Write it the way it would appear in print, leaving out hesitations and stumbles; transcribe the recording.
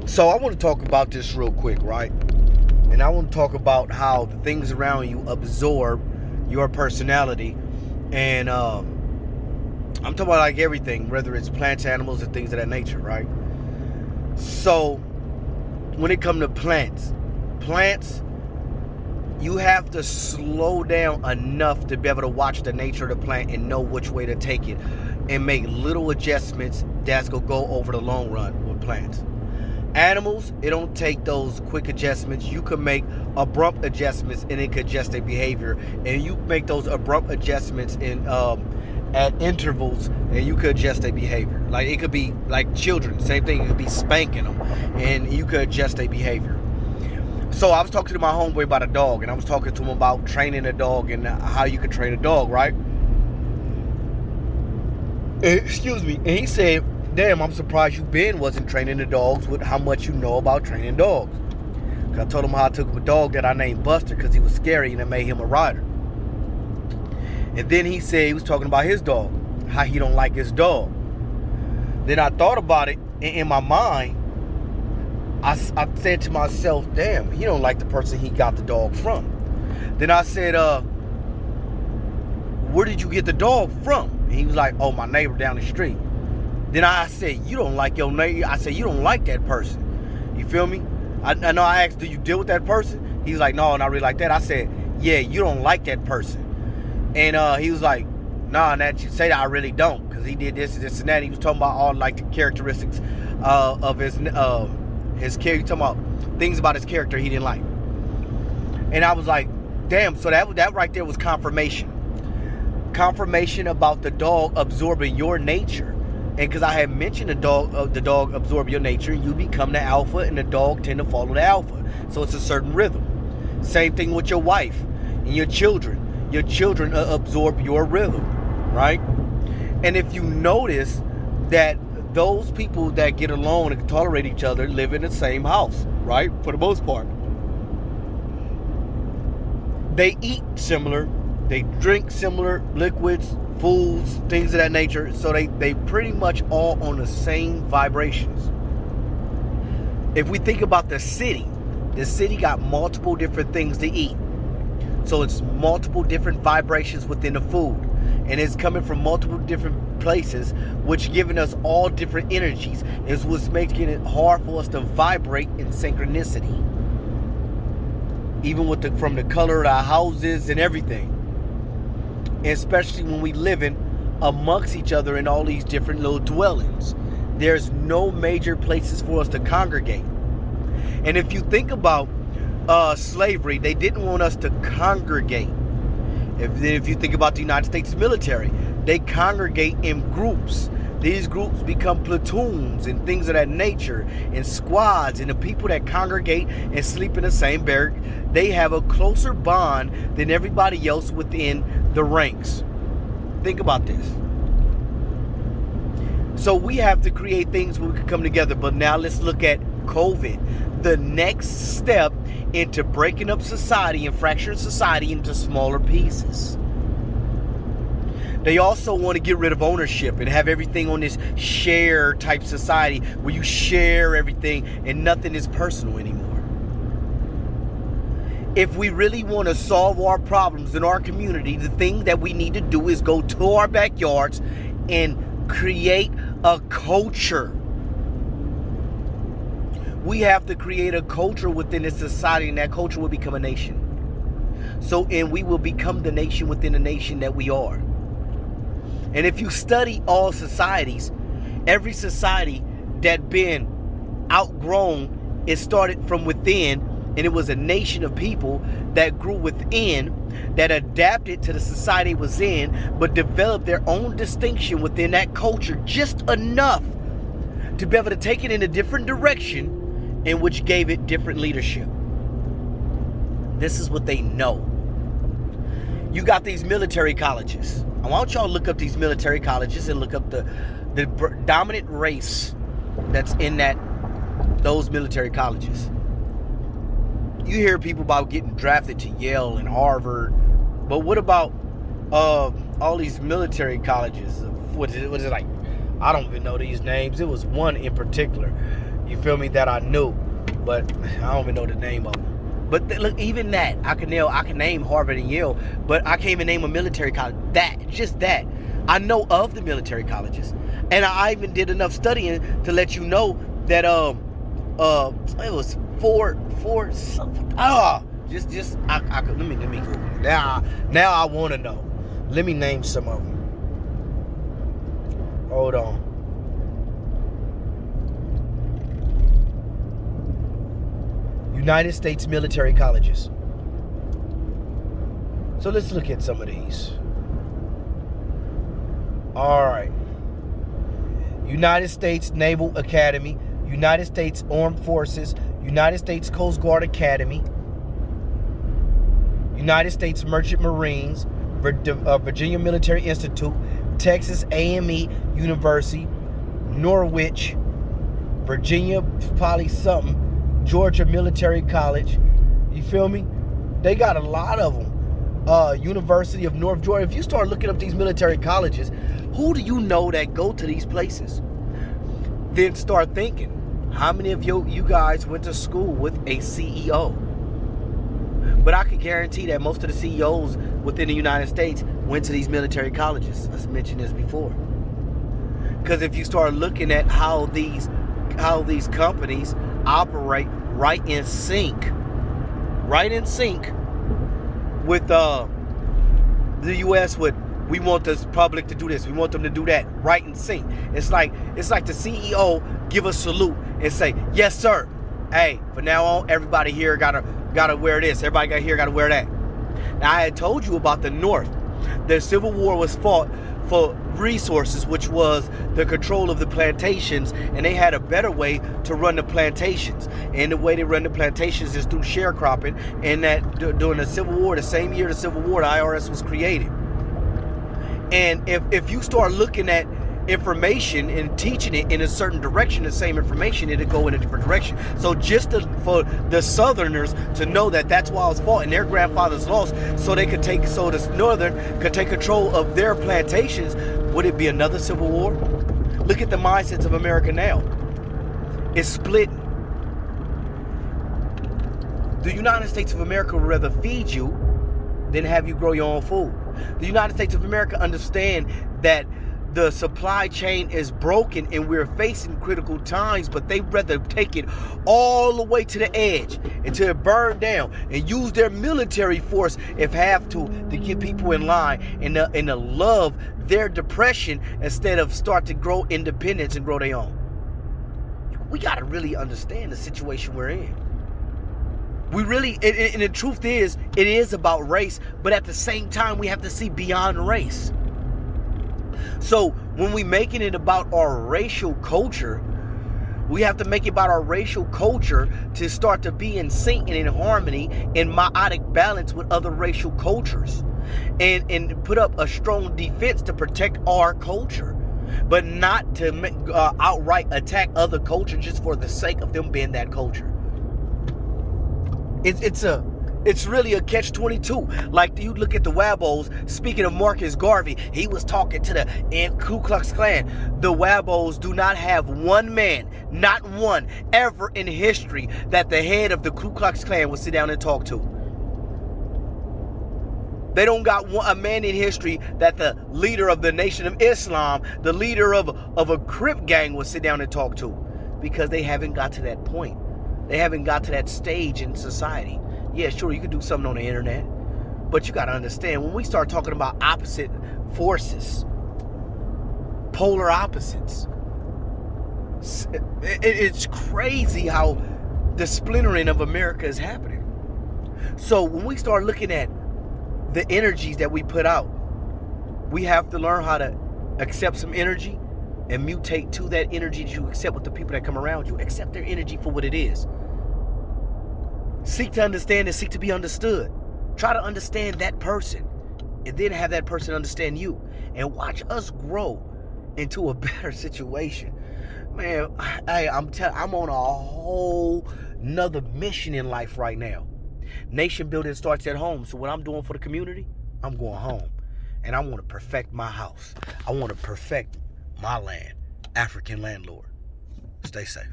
So I want to talk about this real quick, right? And I want to talk about how the things around you absorb your personality. And I'm talking about like everything, whether it's plants, animals, and things of that nature, right? So when it comes to plants, you have to slow down enough to be able to watch the nature of the plant and know which way to take it and make little adjustments that's going to go over the long run with plants. Animals, it don't take those quick adjustments. You can make abrupt adjustments and it could adjust their behavior. And you make those abrupt adjustments in at intervals and you could adjust their behavior. Like it could be like children, same thing. It could be spanking them and you could adjust their behavior. So I was talking to my homeboy about a dog, and I was talking to him about training a dog and how you can train a dog, right? Excuse me. And he said, damn, I'm surprised you wasn't training the dogs with how much you know about training dogs. Because I told him how I took a dog that I named Buster because he was scary and it made him a rider. And then he said he was talking about his dog, how he don't like his dog. Then I thought about it, and in my mind, I said to myself, damn, he don't like the person he got the dog from. Then I said, where did you get the dog from? And he was like, oh, my neighbor down the street. Then I said, you don't like your neighbor. I said, you don't like that person. You feel me? I know I asked, do you deal with that person? He's like, no, not really like that. I said, yeah, you don't like that person. And he was like, nah, that you say that I really don't. Because he did this and that. He was talking about all like the characteristics of his character, talking about things about his character he didn't like. And I was like, damn, so that right there was confirmation about the dog absorbing your nature. And because I had mentioned the dog absorb your nature, you become the alpha and the dog tend to follow the alpha. So it's a certain rhythm. Same thing with your wife and your children absorb your rhythm, right? And if you notice that those people that get along and tolerate each other live in the same house, right? For the most part. They eat similar. They drink similar liquids, foods, things of that nature. So they pretty much all on the same vibrations. If we think about the city got multiple different things to eat. So it's multiple different vibrations within the food. And it's coming from multiple different places, which giving us all different energies is what's making it hard for us to vibrate in synchronicity. Even from the color of our houses and everything. And especially when we live amongst each other in all these different little dwellings. There's no major places for us to congregate. And if you think about slavery, they didn't want us to congregate. If you think about the United States military, they congregate in groups. These groups become platoons and things of that nature, and squads. And the people that congregate and sleep in the same barrack, they have a closer bond than everybody else within the ranks. Think about this. So we have to create things where we can come together. But now let's look at COVID. The next step into breaking up society and fracturing society into smaller pieces. They also want to get rid of ownership and have everything on this share type society where you share everything and nothing is personal anymore. If we really want to solve our problems in our community, the thing that we need to do is go to our backyards and create a culture. We have to create a culture within this society, and that culture will become a nation. And we will become the nation within the nation that we are. And if you study all societies, every society that been outgrown, it started from within, and it was a nation of people that grew within, that adapted to the society it was in, but developed their own distinction within that culture just enough to be able to take it in a different direction, in which gave it different leadership. This is what they know. You got these military colleges. I want y'all to look up these military colleges and look up the dominant race that's in those military colleges. You hear people about getting drafted to Yale and Harvard, but what about all these military colleges? What is it like? I don't even know these names. It was one in particular. you feel me, that I knew, but I don't even know the name of them. But look, even that, I can name Harvard and Yale, but I can't even name a military college. Just that. I know of the military colleges. And I even did enough studying to let you know that it was four something. Let me Google it. Now I want to know. Let me name some of them. Hold on. United States military colleges. So let's look at some of these. All right. United States Naval Academy, United States Armed Forces, United States Coast Guard Academy, United States Merchant Marines, Virginia Military Institute, Texas A&M University, Norwich, Virginia Poly something, Georgia Military College. You feel me? They got a lot of them. University of North Georgia. If you start looking up these military colleges, who do you know that go to these places? Then start thinking, how many of you guys went to school with a CEO? But I can guarantee that most of the CEOs within the United States went to these military colleges. Let's mention this before. Because if you start looking at how these companies operate right in sync with the U.S. we want the public to do this, we want them to do that, right in sync. It's like the CEO give a salute and say, yes sir, hey, from now on everybody here gotta wear this, everybody here gotta wear that. Now I had told you about the North. The Civil War was fought for resources, which was the control of the plantations, and they had a better way to run the plantations. And the way they run the plantations is through sharecropping, and that during the Civil War, the same year the Civil War, the IRS was created. And if you start looking at information and teaching it in a certain direction, the same information, it'll go in a different direction. So for the Southerners to know that that's why it was fought and their grandfathers lost, so the Northern could take control of their plantations, would it be another Civil War? Look at the mindsets of America now. It's splitting. The United States of America would rather feed you than have you grow your own food. The United States of America understand that the supply chain is broken and we're facing critical times, but they'd rather take it all the way to the edge until it burned down and use their military force if have to get people in line and to love their depression instead of start to grow independence and grow their own. We got to really understand the situation we're in. We really, and the truth is, it is about race, but at the same time, we have to see beyond race. So when we making it about our racial culture, we have to make it about our racial culture to start to be in sync and in harmony, in meiotic balance with other racial cultures, and put up a strong defense to protect our culture, but not to outright attack other cultures just for the sake of them being that culture. It's really a catch-22. Like, you look at the Wabos. Speaking of Marcus Garvey, he was talking to the Ku Klux Klan. The Wabos do not have one man, not one, ever in history that the head of the Ku Klux Klan would sit down and talk to. They don't got a man in history that the leader of the Nation of Islam, the leader of a Crip gang would sit down and talk to, because they haven't got to that point. They haven't got to that stage in society. Yeah, sure, you can do something on the internet, but you got to understand, when we start talking about opposite forces, polar opposites, it's crazy how the splintering of America is happening. So when we start looking at the energies that we put out, we have to learn how to accept some energy and mutate to that energy that you accept with the people that come around you. Accept their energy for what it is. Seek to understand and seek to be understood. Try to understand that person and then have that person understand you, and watch us grow into a better situation. Man, I'm on a whole nother mission in life right now. Nation building starts at home. So what I'm doing for the community, I'm going home, and I want to perfect my house. I want to perfect my land. African landlord. Stay safe.